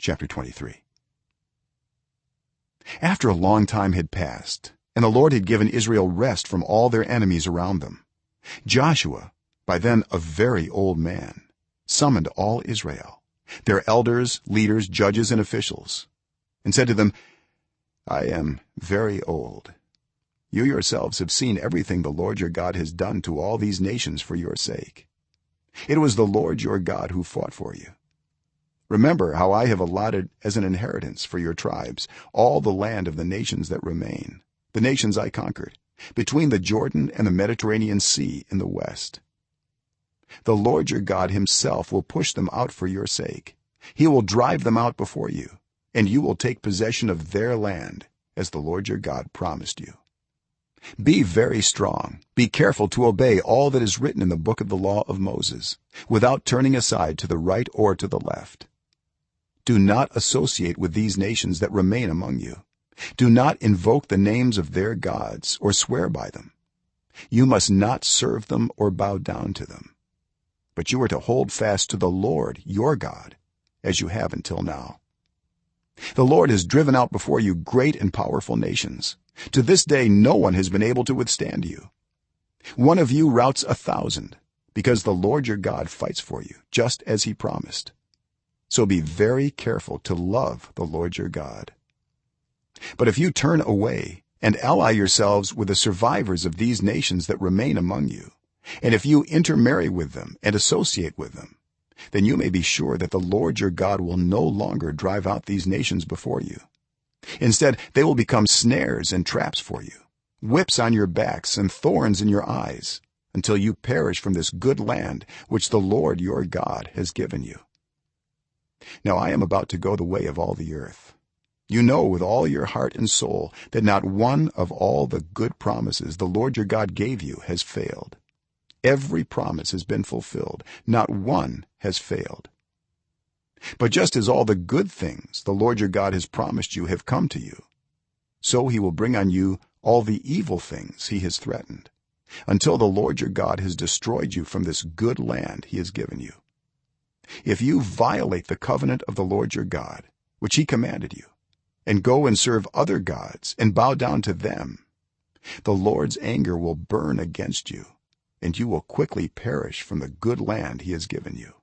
chapter 23. After a long time had passed and the lord had given israel rest from all their enemies around them, joshua, by then a very old man, summoned all israel, their elders, leaders, judges and officials, and said to them, I am very old. You yourselves have seen everything the lord your god has done to all these nations for your sake. It was the lord your god who fought for you. Remember how I have allotted as an inheritance for your tribes all the land of the nations that remain, the nations I conquered, between the jordan and the mediterranean sea in the west. The lord your god himself will push them out for your sake. He will drive them out before you, and you will take possession of their land, as the lord your god promised you. Be very strong, be careful to obey all that is written in the book of the law of moses, without turning aside to the right or to the left. Do not associate with these nations that remain among you. Do not invoke the names of their gods or swear by them. You must not serve them or bow down to them, but you are to hold fast to the lord your god, as you have until now. The lord has driven out before you great and powerful nations. To this day no one has been able to withstand you. One of you routs 1,000, because the lord your god fights for you, just as he promised. So be very careful to love the lord your god. But if you turn away and ally yourselves with the survivors of these nations that remain among you, and if you intermarry with them and associate with them, then you may be sure that the lord your god will no longer drive out these nations before you. Instead, they will become snares and traps for you, whips on your backs and thorns in your eyes, until you perish from this good land which the lord your god has given you. Now I am about to go the way of all the earth. You know with all your heart and soul that not one of all the good promises the lord your god gave you has failed. Every promise has been fulfilled, not one has failed. But just as all the good things the lord your god has promised you have come to you, so he will bring on you all the evil things he has threatened, until the lord your god has destroyed you from this good land he has given you. If you violate the covenant of the lord your god, which he commanded you, and go and serve other gods and bow down to them, the lord's anger will burn against you, and you will quickly perish from the good land he has given you.